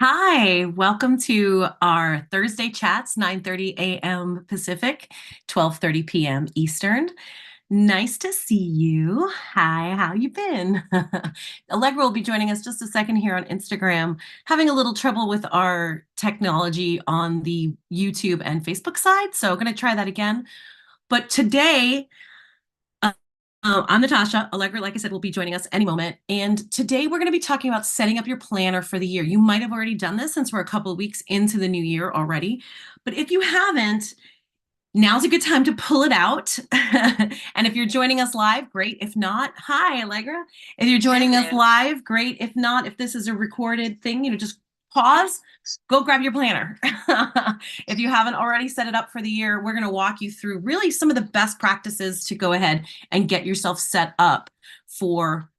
Hi, welcome to our Thursday chats, 9:30 a.m. Pacific, 12:30 p.m. Eastern. Nice to see you. Hi, how you been? Allegra will be joining us just a second here on Instagram, having a little trouble with our technology on the YouTube and Facebook side, so going to try that again. But today, I'm Natascha. Alegre, like I said, will be joining us any moment. And today we're going to be talking about setting up your planner for the year. You might have already done this since we're a couple of weeks into the new year already. But if you haven't, now's a good time to pull it out. And if you're joining us live, great. If not, hi, Allegra. If you're joining us live, great. If not, if this is a recorded thing, just pause, go grab your planner. If you haven't already set it up for the year, we're going to walk you through really some of the best practices to go ahead and get yourself set up for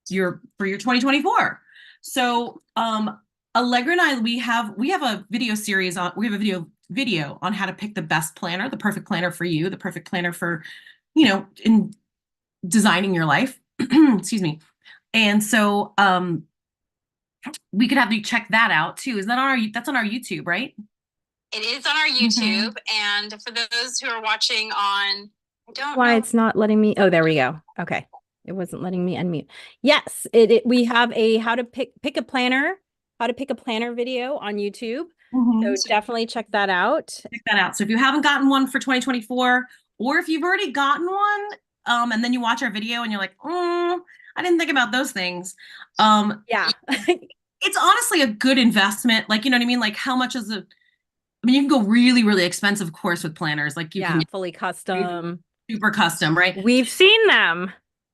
your 2024. So, Allegra and I, we have a video series on we have a video on how to pick the best planner, the perfect planner for you, the perfect planner for, in designing your life. Excuse me. And so we could have you check that out too. Is that on that's on our YouTube, right? It is on our YouTube. And for those who are watching on, I don't Why know. it's not letting me. Oh, there we go. Okay. It wasn't letting me unmute. Yes, we have a how to pick a planner, how to pick a planner video on YouTube. So definitely check that out. Check that out. So if you haven't gotten one for 2024, or if you've already gotten one, and then you watch our video and you're like, I didn't think about those things. Yeah. It's honestly a good investment. Like, you know what I mean? Like how much is I mean, you can go really, really expensive, of course, with planners. Like you can get fully custom. super custom, right? We've seen them.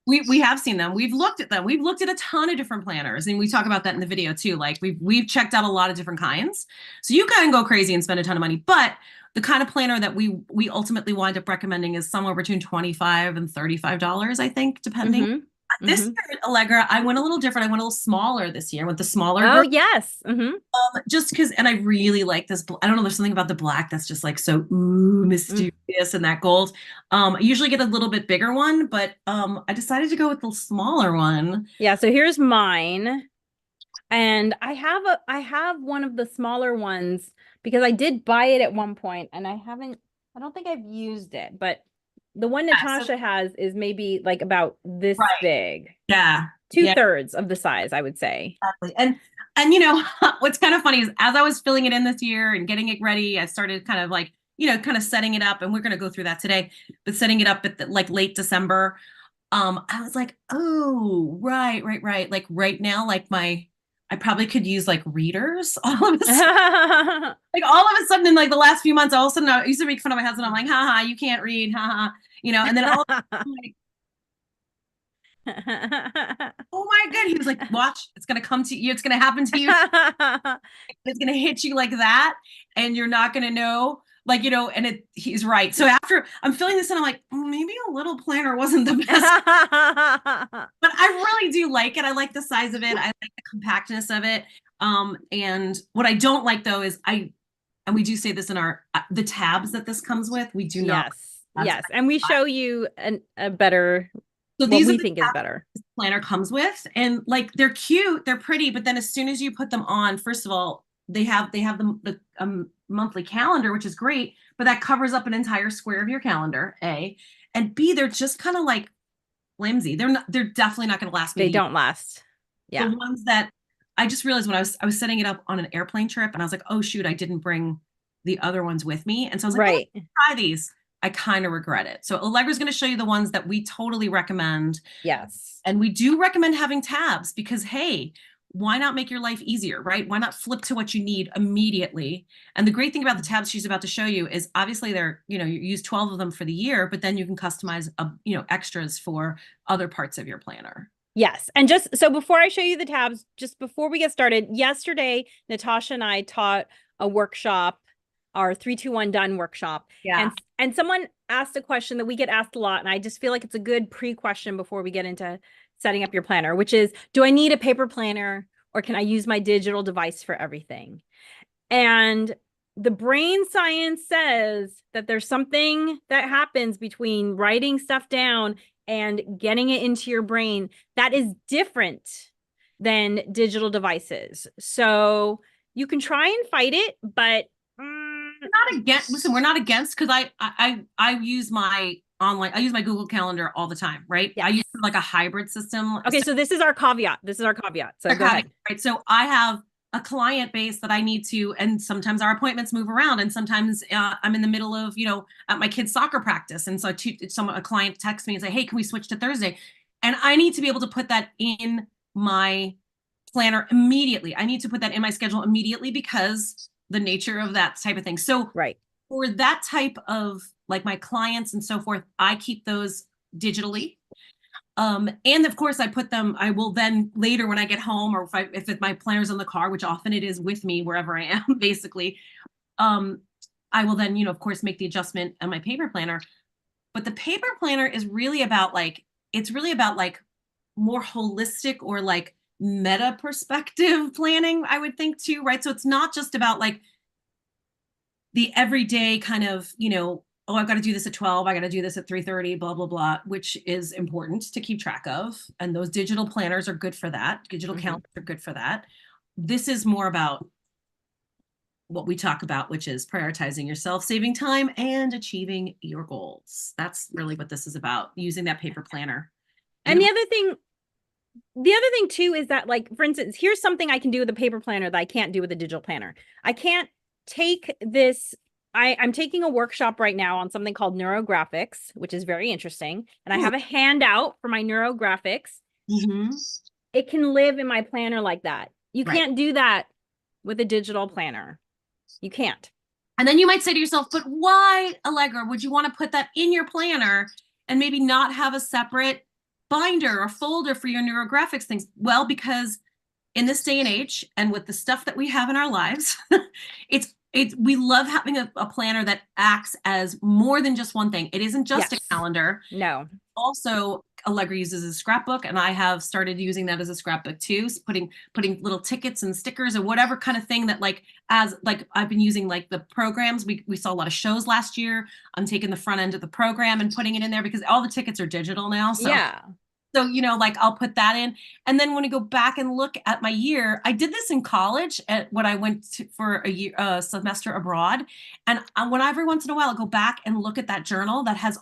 We have seen them. We've looked at them. We've looked at a ton of different planners, and we talk about that in the video too. Like we've checked out a lot of different kinds. So you can go crazy and spend a ton of money, but the kind of planner that we ultimately wind up recommending is somewhere between $25 and $35, I think, depending. This year, Allegra, I went a little different. I went a little smaller this year. I went the smaller Oh, version. yes. Just because, and I really like this. I don't know, there's something about the black that's just like so mysterious and that gold. I usually get a little bit bigger one, but I decided to go with the smaller one. Yeah, so here's mine. And I have one of the smaller ones because I did buy it at one point and I don't think I've used it, but the one Natascha has is maybe like about this big. Yeah. 2/3 of the size, I would say. Exactly. And what's kind of funny is as I was filling it in this year and getting it ready, I started kind of like, kind of setting it up, and we're going to go through that today, but setting it up at like late December. I was like, oh, right. Like right now, like I probably could use like readers all of a sudden. Like all of a sudden in like the last few months, all of a sudden I used to make fun of my husband. I'm like, haha, you can't read, haha, and then all I'm like, oh my God. He was like, watch, it's gonna come to you, it's gonna happen to you. It's gonna hit you like that, and you're not gonna know. Like, he's right. So after I'm feeling this, and I'm like, maybe a little planner wasn't the best. But I really do like it. I like the size of it. I like the compactness of it. And what I don't like though is and we do say this in our the tabs that this comes with. We do not. Yes, and we show you a better. So these we think is better. This planner comes with, and like they're cute, they're pretty, but then as soon as you put them on, first of all, they have the monthly calendar, which is great, but that covers up an entire square of your calendar. A and B, they're just kind of like flimsy. They're definitely not going to last me. They don't last. Yeah. The ones that I just realized when I was setting it up on an airplane trip, and I was like, oh shoot, I didn't bring the other ones with me. And so I was like, oh, try these. I kind of regret it. So Allegra's going to show you the ones that we totally recommend. Yes. And we do recommend having tabs because, hey, why not make your life easier, right? Why not flip to what you need immediately? And the great thing about the tabs she's about to show you is obviously they're, you use 12 of them for the year, but then you can customize, extras for other parts of your planner. Yes. And just so before I show you the tabs, just before we get started, yesterday, Natascha and I taught a workshop, our 3-2-1 done workshop. Yeah. And someone asked a question that we get asked a lot. And I just feel like it's a good pre-question before we get into setting up your planner, which is, do I need a paper planner or can I use my digital device for everything? And the brain science says that there's something that happens between writing stuff down and getting it into your brain that is different than digital devices. So You can try and fight it, but We're not against, listen, we're not against, because I use my online, I use my Google Calendar all the time, right? I Yes. use like a hybrid system. okay, so this is our caveat. This is our caveat. So go ahead. Right. So I have a client base that I need to, and sometimes our appointments move around, and sometimes I'm in the middle of, at my kid's soccer practice, and so a client texts me and say, "Hey, can we switch to Thursday?" And I need to be able to put that in my planner immediately. I need to put that in my schedule immediately because the nature of that type of thing. So Right. for that type of, like, my clients and so forth, I keep those digitally. And of course I will then later when I get home, or if my planner's in the car, which often it is with me wherever I am, basically, I will then, of course, make the adjustment on my paper planner. But the paper planner is really about it's really about more holistic, or like meta perspective planning, I would think too, right? So it's not just about the everyday kind of, oh, I've got to do this at 12, I got to do this at 3:30, blah, blah, blah, which is important to keep track of. And those digital planners are good for that. Digital calendars are good for that. This is more about what we talk about, which is prioritizing yourself, saving time, and achieving your goals. That's really what this is about, using that paper planner. And the other thing too is that, like, for instance, here's something I can do with a paper planner that I can't do with a digital planner. I can't take this. I'm taking a workshop right now on something called neurographics, which is very interesting. And I have a handout for my neurographics. It can live in my planner like that. You can't do that with a digital planner. You can't. And then you might say to yourself, but why, Allegra, would you want to put that in your planner and maybe not have a separate binder or folder for your neurographics things? Well, because in this day and age, and with the stuff that we have in our lives, we love having a planner that acts as more than just one thing. It isn't just a calendar. No. Also, Allegra uses a scrapbook, and I have started using that as a scrapbook too, putting little tickets and stickers or whatever kind of thing that I've been using, like the programs. We saw a lot of shows last year. I'm taking the front end of the program and putting it in there because all the tickets are digital now. So So, I'll put that in. And then when I go back and look at my year, I did this in college when I went for a semester abroad. And when every once in a while, I'll go back and look at that journal that has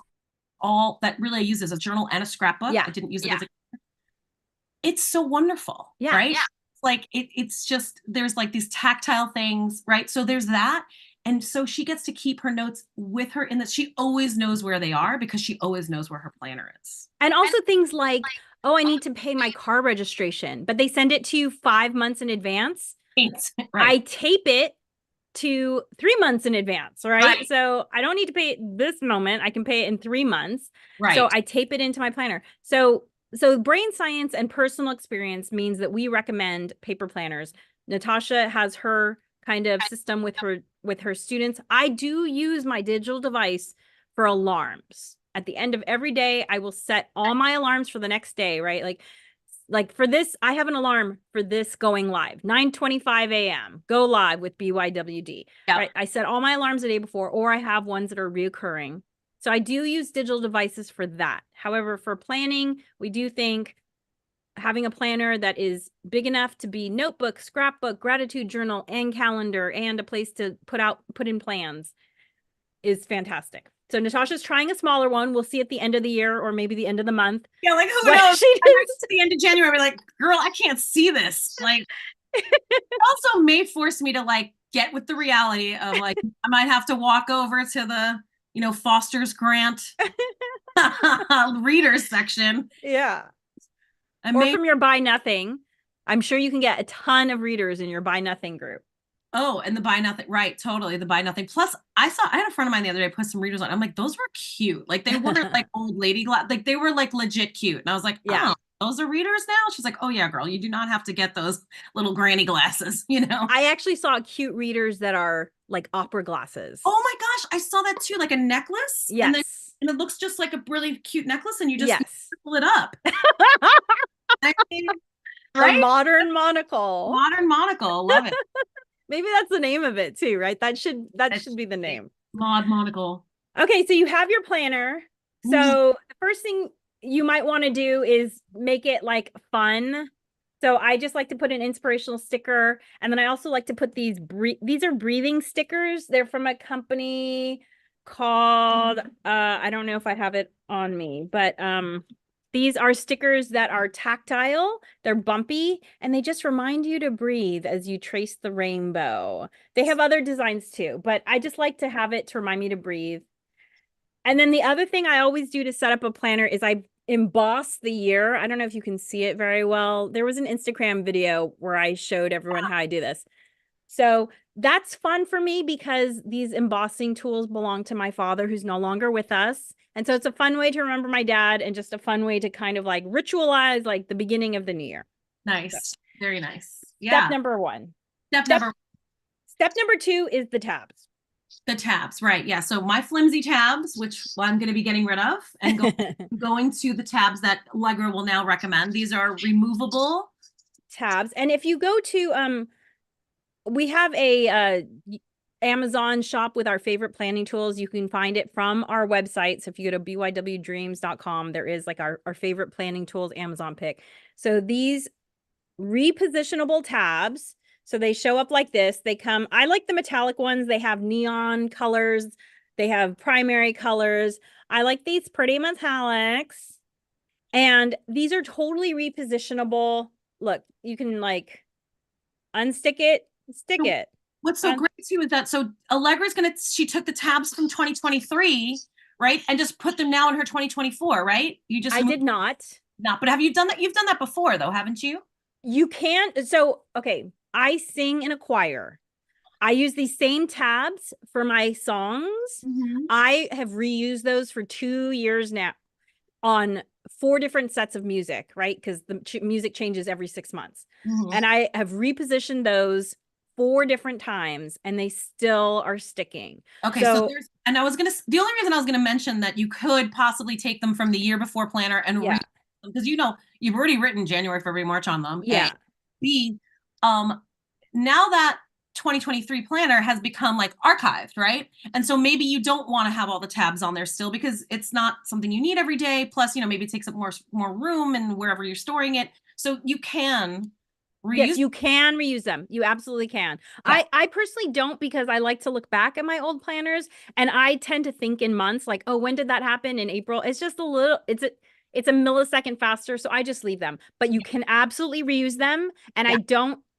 all that really I use as a journal and a scrapbook. I didn't use it as it's so wonderful. Right. It's just, there's like these tactile things, right? So there's that. And so she gets to keep her notes with her in that she always knows where they are because she always knows where her planner is. And also things like, oh, I need to pay my car registration, but they send it to you 5 months in advance. I tape it to 3 months in advance, right? So I don't need to pay it this moment. I can pay it in 3 months. So I tape it into my planner. So brain science and personal experience means that we recommend paper planners. Natascha has her kind of system with her students. I do use my digital device for alarms. At the end of every day, I will set all my alarms for the next day, right? Like for this, I have an alarm for this going live, 9:25 a.m. Go live with BYWD. Right? I set all my alarms the day before, or I have ones that are reoccurring. So I do use digital devices for that. However, for planning, we do think having a planner that is big enough to be notebook, scrapbook, gratitude journal, and calendar, and a place to put in plans is fantastic. So Natascha's trying a smaller one. We'll see at the end of the year, or maybe the end of the month. Yeah, like who knows? To the end of January, we're like, girl, I can't see this. Like, it also may force me to get with the reality of I might have to walk over to the Foster's Grant readers section. Or from your Buy Nothing. I'm sure you can get a ton of readers in your Buy Nothing group. Oh, and the Buy Nothing, right? Totally, the Buy Nothing. Plus, I had a friend of mine the other day put some readers on. I'm like, those were cute. They weren't old lady they were legit cute. And I was like, oh, those are readers now. She's like, oh yeah, girl, you do not have to get those little granny glasses. I actually saw cute readers that are like opera glasses. Oh my gosh, I saw that too, like a necklace. Yes. And it looks just like a really cute necklace, and you just pull it up. Right? A modern monocle. Modern monocle. Love it. Maybe that's the name of it too, right? That should be the name. Monocle. Okay, so you have your planner. So the first thing you might want to do is make it fun. So I just like to put an inspirational sticker. And then I also like to put these are breathing stickers. They're from a company called, I don't know if I have it on me, but these are stickers that are tactile. They're bumpy, and they just remind you to breathe as you trace the rainbow. They have other designs too, but I just like to have it to remind me to breathe. And then the other thing I always do to set up a planner is I emboss the year. I don't know if you can see it very well. There was an Instagram video where I showed everyone how I do this. So that's fun for me because these embossing tools belong to my father, who's no longer with us. And so it's a fun way to remember my dad, and just a fun way to kind of like ritualize like the beginning of the new year. Nice. So, very nice. step Yeah. number one. Step Step, number step number two is the tabs. The tabs, right? Yeah. So my flimsy tabs, which I'm going to be getting rid of, and going to the tabs that Alegre will now recommend. These are removable tabs. And if you go to we have a Amazon shop with our favorite planning tools. You can find it from our website. So if you go to bywdreams.com, there is like our favorite planning tools Amazon pick. So these repositionable tabs, so they show up like this. They come, I like the metallic ones. They have neon colors. They have primary colors. I like these pretty metallics. And these are totally repositionable. Look, you can like unstick it, stick it. What's so great too is that Allegra's she took the tabs from 2023, right? And just put them now in her 2024, right? I did not. But have you done that? You've done that before though, haven't you? You can't. So, okay, I sing in a choir. I use these same tabs for my songs. I have reused those for 2 years now on 4 different sets of music, right? Because the music changes every 6 months. And I have repositioned those 4 different times, and they still are sticking. Okay, so there's, and the only reason I was gonna mention that you could possibly take them from the year before planner and read them, because you've already written January, February, March on them. Yeah. B, now that 2023 planner has become like archived, right? And so maybe you don't want to have all the tabs on there still because it's not something you need every day. Plus, maybe it takes up more room and wherever you're storing it. So you can reuse. Yes, you can reuse them. You absolutely can. Yeah. I personally don't, because I like to look back at my old planners, and I tend to think in months, like, oh, when did that happen? In April? It's just it's a millisecond faster. So I just leave them, but you can absolutely reuse them. And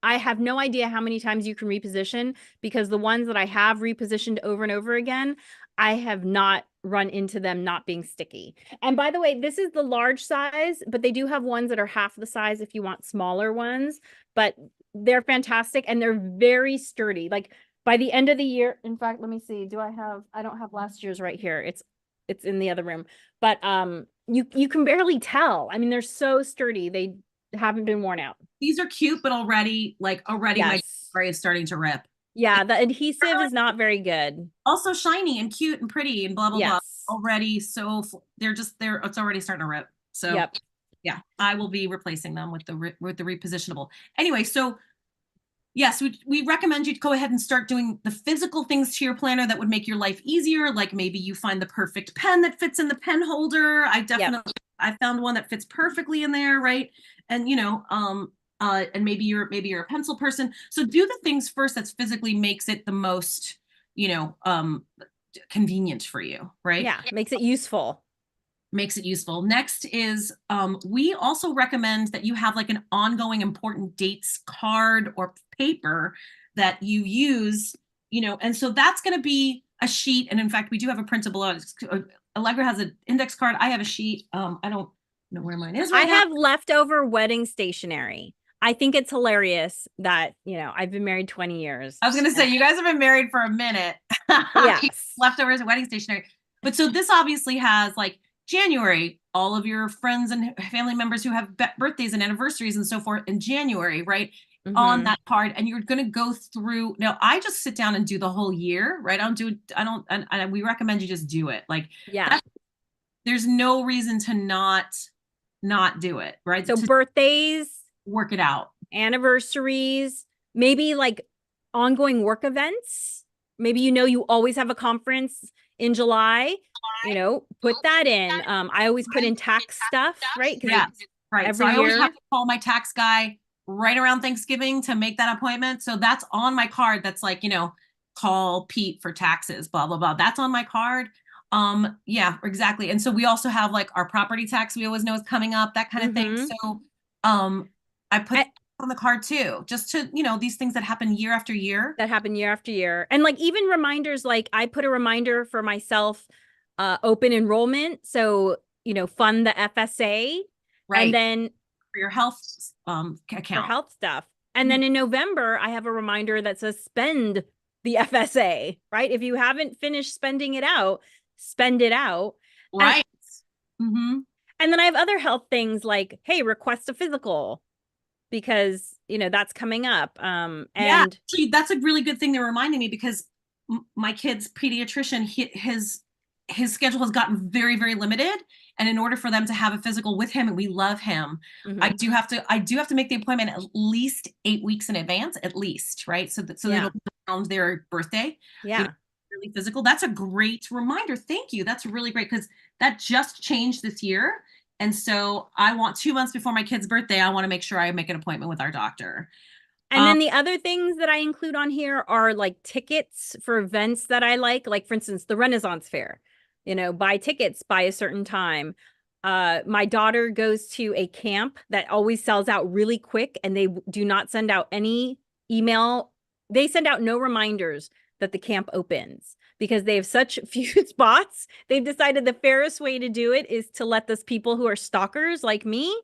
I have no idea how many times you can reposition, because the ones that I have repositioned over and over again, I have not run into them not being sticky. And by the way, this is the large size, but they do have ones that are half the size if you want smaller ones, but they're fantastic and they're very sturdy. Like by the end of the year, in fact, let me see, I don't have last year's right here. It's in the other room, but you can barely tell. I mean, they're so sturdy. They haven't been worn out. These are cute, but already yes. My spray is starting to rip. Yeah, the adhesive is not very good. Also shiny and cute and pretty and blah blah blah. Already, so it's already starting to rip. So yeah, I will be replacing them with the repositionable. Anyway, so yes, we recommend you to go ahead and start doing the physical things to your planner that would make your life easier. Like maybe you find the perfect pen that fits in the pen holder. I found one that fits perfectly in there, right? And and maybe you're a pencil person. So do the things first that's physically makes it the most, convenient for you, right? Yeah, makes it useful. Next is we also recommend that you have like an ongoing important dates card or paper that you use, and so that's going to be a sheet. And in fact, we do have a printable. Alegre has an index card. I have a sheet. I don't know where mine is right now. I have leftover wedding stationery. I think it's hilarious that, I've been married 20 years. I was going to say, you guys have been married for a minute. Yes. Leftovers and wedding stationery. But so this obviously has like January, all of your friends and family members who have birthdays and anniversaries and so forth in January, right? On that card. And you're going to go through. Now, I just sit down and do the whole year, right? We recommend you just do it. Like, there's no reason to not do it, right? So birthdays, work it out. Anniversaries, maybe like ongoing work events. Maybe you always have a conference in July. Put that in. I always put in tax stuff, right? Yeah, right. Every year. I always year. have to call my tax guy right around Thanksgiving to make that appointment. So that's on my card. That's like, call Pete for taxes, blah, blah, blah. That's on my card. Yeah, exactly. And so we also have like our property tax we always know is coming up, that kind of thing. Mhm. So I put on the card too, just to, these things that happen year after year. That happen year after year. And like even reminders, like I put a reminder for myself, open enrollment. So, fund the FSA. Right. And then for your health for account. health stuff. And then in November, I have a reminder that says spend the FSA, right? If you haven't finished spending it out, spend it out. Right. And then I have other health things like, hey, request a physical because, that's coming up. And yeah, actually, that's a really good thing they're reminding me because my kid's pediatrician, his schedule has gotten very, very limited. And in order for them to have a physical with him, and we love him, I do have to make the appointment at least 8 weeks in advance, at least, right? So that it'll be around their birthday. Yeah. Really physical. That's a great reminder. Thank you. That's really great because that just changed this year. And so I want 2 months before my kid's birthday, I want to make sure I make an appointment with our doctor. And then the other things that I include on here are like tickets for events that I like for instance, the Renaissance Fair, buy tickets by a certain time. My daughter goes to a camp that always sells out really quick and they do not send out any email. They send out no reminders that the camp opens because they have such few spots. They've decided the fairest way to do it is to let those people who are stalkers like me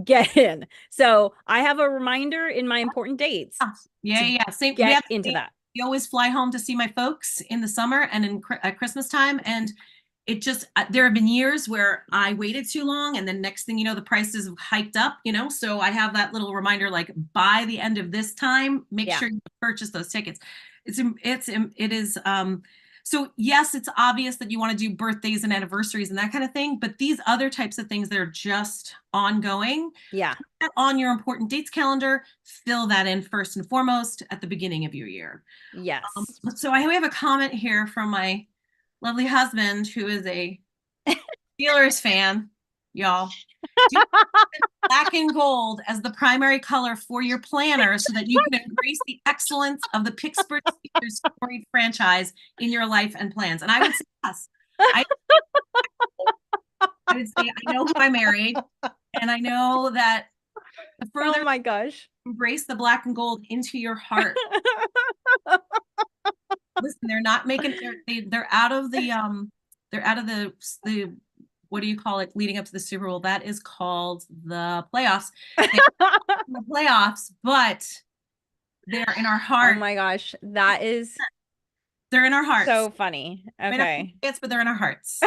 get in. So I have a reminder in my important dates. Yeah. Same. Get into that. We always fly home to see my folks in the summer and at Christmas time. And it just, there have been years where I waited too long and then next thing you know, the prices have hiked up, so I have that little reminder, like by the end of this time, make sure you purchase those tickets. It is, so yes, it's obvious that you want to do birthdays and anniversaries and that kind of thing, but these other types of things that are just ongoing, on your important dates calendar, fill that in first and foremost at the beginning of your year. Yes. So we have a comment here from my lovely husband, who is a Steelers fan, y'all. Black and gold as the primary color for your planner so that you can embrace the excellence of the Pittsburgh Steelers storied franchise in your life and plans. And I would say yes. I would say I know who I married, and I know that the further oh my gosh, embrace the black and gold into your heart. Listen, they're not making they're out of the what do you call it leading up to the Super Bowl? That is called the playoffs. The playoffs, but they're in our heart. Oh my gosh, that is they're in our hearts. So funny. Okay. But they're in our hearts.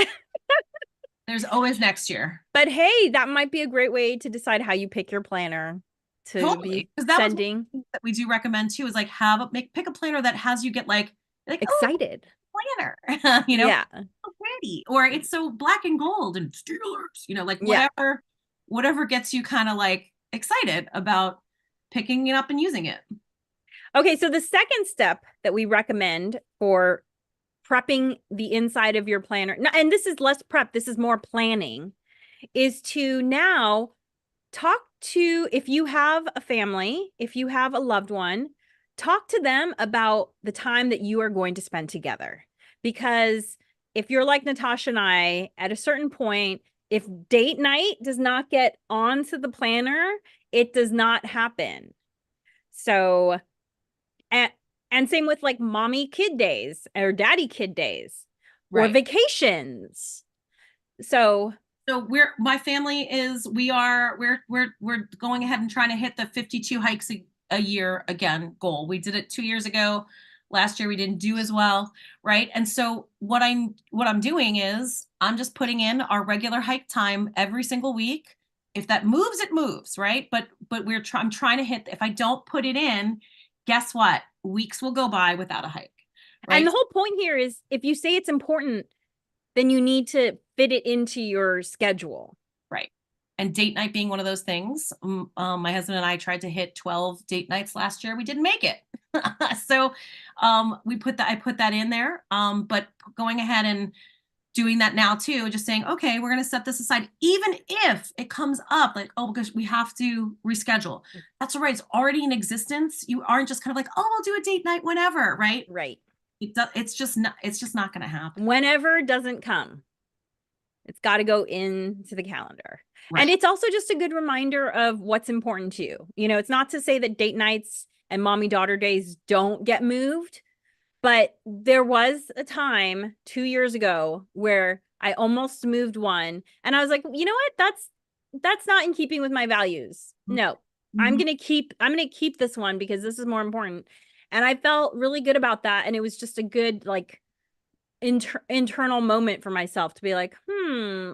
There's always next year. But hey, that might be a great way to decide how you pick your planner to be sending. That we do recommend too is like pick a planner that has you get like excited. Planner, so pretty, or it's so black and gold and Steelers, like whatever gets you kind of like excited about picking it up and using it. Okay, so the second step that we recommend for prepping the inside of your planner, and this is less prep, this is more planning, is to now talk to, if you have a family, if you have a loved one, talk to them about the time that you are going to spend together. Because if you're like Natascha and I, at a certain point, if date night does not get onto the planner, it does not happen. So, and same with like mommy kid days or daddy kid days or vacations. So my family is, we're going ahead and trying to hit the 52 hikes a year again goal. We did it 2 years ago. Last year we didn't do as well, right? And so what I'm doing is I'm just putting in our regular hike time every single week. If that moves, it moves, right? But I'm trying to hit. If I don't put it in, guess what? Weeks will go by without a hike. Right? And the whole point here is if you say it's important, then you need to fit it into your schedule. Right. And date night being one of those things. My husband and I tried to hit 12 date nights last year. We didn't make it. So I put that in there. But going ahead and doing that now too, just saying, okay, we're going to set this aside, even if it comes up like, oh, because we have to reschedule. That's all right. It's already in existence. You aren't just kind of like, oh, we'll do a date night whenever, right? Right. It's just not going to happen. Whenever doesn't come. It's got to go into the calendar. Right. And it's also just a good reminder of what's important to you. You know, it's not to say that date nights and mommy daughter days don't get moved, but there was a time 2 years ago where I almost moved one, and I was like, you know what? That's not in keeping with my values. No, I'm gonna keep this one because this is more important. And I felt really good about that. And it was just a good like internal moment for myself to be like,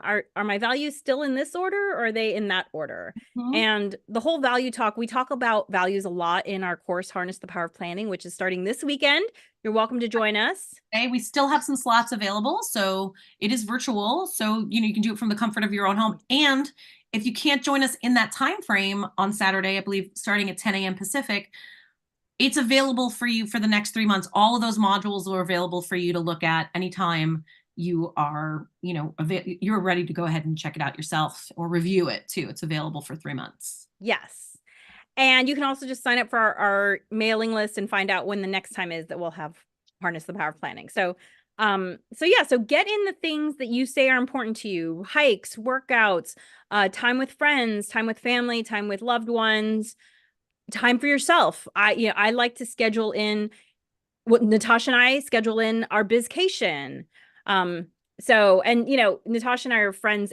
are my values still in this order, or are they in that order? And the whole value talk, we talk about values a lot in our course, Harness the Power of Planning, which is starting this weekend. You're welcome to join us. Okay, we still have some slots available, so it is virtual, so you can do it from the comfort of your own home. And if you can't join us in that time frame on Saturday, I believe starting at 10 a.m. Pacific, it's available for you for the next 3 months. All of those modules are available for you to look at anytime you are, you're ready to go ahead and check it out yourself or review it too. It's available for 3 months. Yes. And you can also just sign up for our mailing list and find out when the next time is that we'll have Harness the Power of Planning. So get in the things that you say are important to you: hikes, workouts, time with friends, time with family, time with loved ones, time for yourself. I like to schedule in what Natascha and I schedule in our bizcation. Natascha and I are friends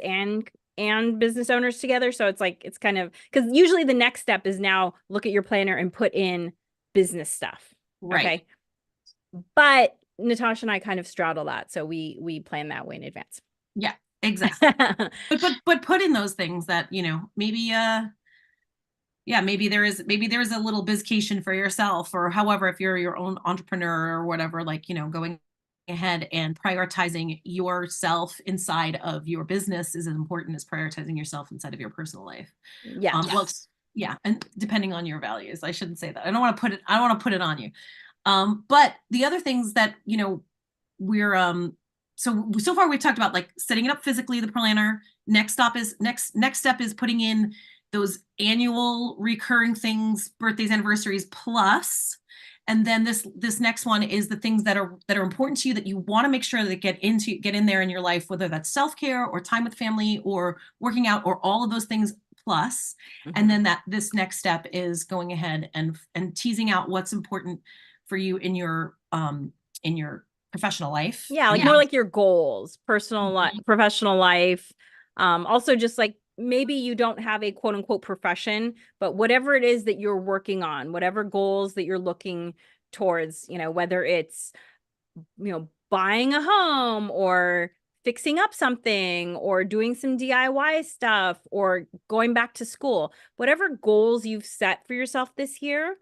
and business owners together. So it's kind of, because usually the next step is now look at your planner and put in business stuff. Right. Okay. But Natascha and I kind of straddle that. So we plan that way in advance. Yeah, exactly. but put in those things that, maybe, maybe there is a little bizcation for yourself, or however, if you're your own entrepreneur or whatever, going ahead and prioritizing yourself inside of your business is as important as prioritizing yourself inside of your personal life. Yeah. And depending on your values, I shouldn't say that. I don't want to put it on you. But the other things that, we're, so far we've talked about like setting it up physically, the planner. Next step is putting in those annual recurring things, birthdays, anniversaries, plus. And then this next one is the things that are important to you that you want to make sure that get in there in your life, whether that's self-care or time with family or working out or all of those things plus. And then this next step is going ahead and teasing out what's important for you in your professional life. Yeah, more like your goals, personal life, professional life. Also just like, maybe you don't have a quote unquote profession, but whatever it is that you're working on, whatever goals that you're looking towards, whether it's, buying a home or fixing up something or doing some DIY stuff or going back to school, whatever goals you've set for yourself this year,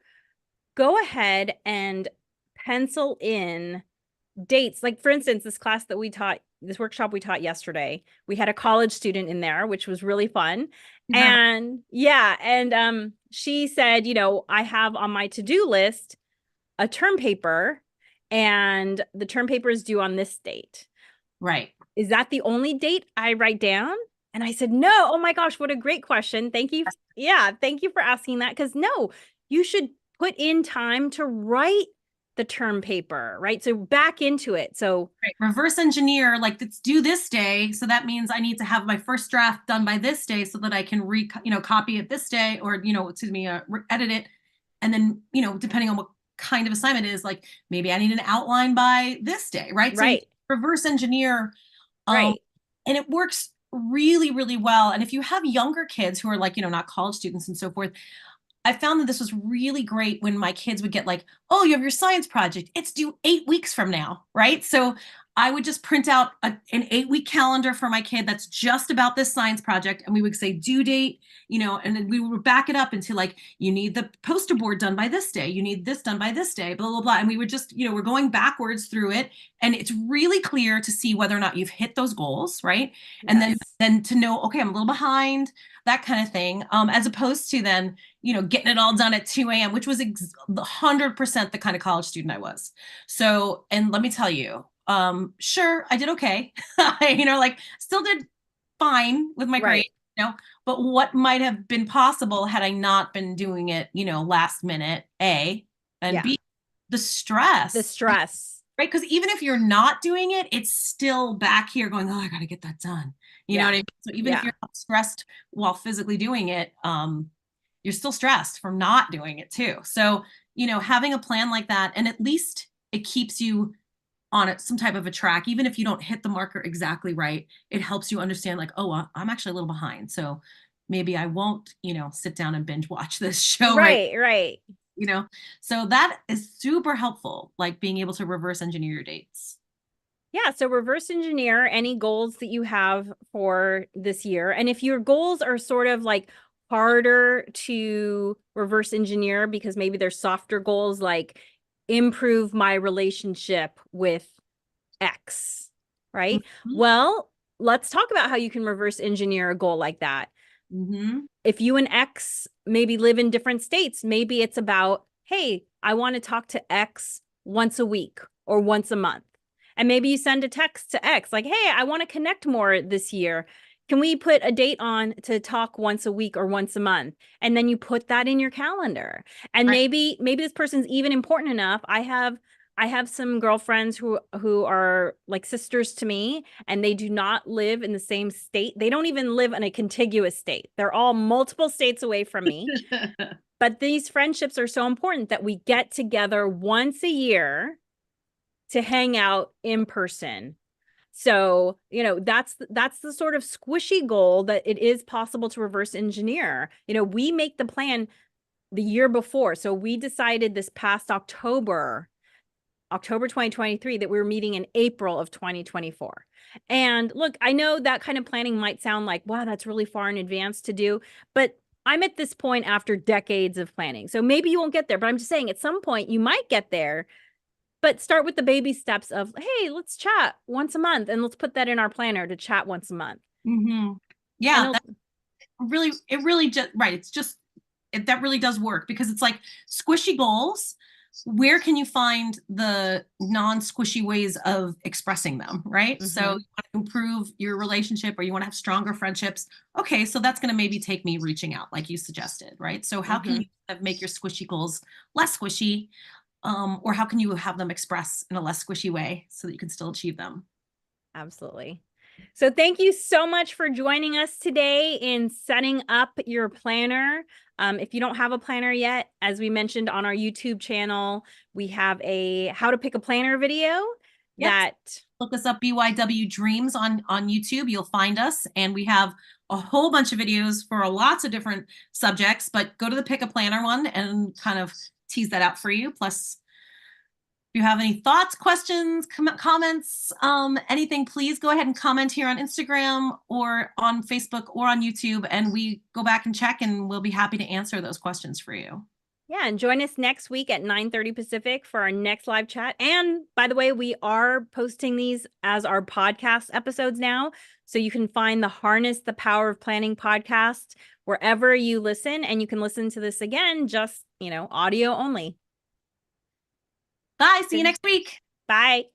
go ahead and pencil in dates. Like, for instance, this workshop we taught yesterday, we had a college student in there, which was really fun. And she said, I have on my to-do list a term paper, and the term paper is due on this date. Right. Is that the only date I write down? And I said, no. Oh my gosh, what a great question. Thank you. Yeah, thank you for asking that. Because no, you should put in time to write the term paper, right? So back into it. So reverse engineer, like, it's due this day. So that means I need to have my first draft done by this day so that I can copy it this day, or, edit it. And then, depending on what kind of assignment it is, like maybe I need an outline by this day, right? Right. So reverse engineer. Right. And it works really, really well. And if you have younger kids who are like, not college students and so forth, I found that this was really great when my kids would get like, oh, you have your science project. It's due 8 weeks from now, right? So I would just print out an 8-week calendar for my kid that's just about this science project. And we would say due date, and then we would back it up into like, you need the poster board done by this day. You need this done by this day, blah, blah, blah. And we would just, we're going backwards through it. And it's really clear to see whether or not you've hit those goals, right? Yes. And then to know, okay, I'm a little behind, that kind of thing, as opposed to then, getting it all done at 2 a.m., which was 100% the kind of college student I was. So, and let me tell you, sure, I did okay. Like still did fine with my grade, Right. but what might have been possible had I not been doing it, last minute, A, and Yeah. B, the The stress, stress. right? Because even if you're not doing it, it's still back here going, oh, I got to get that done. You know Yeah. what I mean? So even if Yeah. you're not stressed while physically doing it, you're still stressed from not doing it too. So, having a plan like that, and at least it keeps you on it, some type of a track, even if you don't hit the marker exactly right, it helps you understand like, oh, I'm actually a little behind. So maybe I won't, sit down and binge watch this show, right? Right. So that is super helpful, like being able to reverse engineer your dates. Yeah, so reverse engineer any goals that you have for this year. And if your goals are sort of like harder to reverse engineer because maybe they're softer goals like improve my relationship with X, right? Mm-hmm. Well, let's talk about how you can reverse engineer a goal like that. Mm-hmm. If you and X maybe live in different states, maybe it's about, hey, I want to talk to X once a week or once a month. And maybe you send a text to X like, hey, I want to connect more this year. Can we put a date on to talk once a week or once a month? And then you put that in your calendar. And Right. maybe this person's even important enough. I have some girlfriends who are like sisters to me, and they do not live in the same state. They don't even live in a contiguous state. They're all multiple states away from me. But these friendships are so important that we get together once a year to hang out in person. So, that's the sort of squishy goal that it is possible to reverse engineer. We make the plan the year before. So we decided this past October 2023, that we were meeting in April of 2024. And look, I know that kind of planning might sound like, wow, that's really far in advance to do, but I'm at this point after decades of planning. So maybe you won't get there, but I'm just saying at some point you might get there, but start with the baby steps of, hey, let's chat once a month and let's put that in our planner to chat once a month. Mm-hmm. And Yeah, that really just right. That really does work because it's like squishy goals. Where can you find the non-squishy ways of expressing them, right? So you Mhm. want to improve your relationship or you want to have stronger friendships. Okay, so that's going to maybe take me reaching out, like you suggested, right? So how can you kind of make your squishy goals less squishy, or how can you have them express in a less squishy way so that you can still achieve them? Absolutely. So thank you so much for joining us today in setting up your planner. If you don't have a planner yet, as we mentioned on our YouTube channel, we have a how to pick a planner video Yep. that Look us up, BYW Dreams on YouTube. You'll find us, and we have a whole bunch of videos for lots of different subjects. But go to the Pick a Planner one and kind of tease that out for you. Plus, if you have any thoughts, questions, comments, anything, please go ahead and comment here on Instagram or on Facebook or on YouTube, and we go back and check, and we'll be happy to answer those questions for you. yeah, and join us next week at 9:30 Pacific for our next live chat. And by the way, we are posting these as our podcast episodes now. So you can find the Harness the Power of Planning podcast wherever you listen, and you can listen to this again, just, audio only. Bye. See you next week. Bye.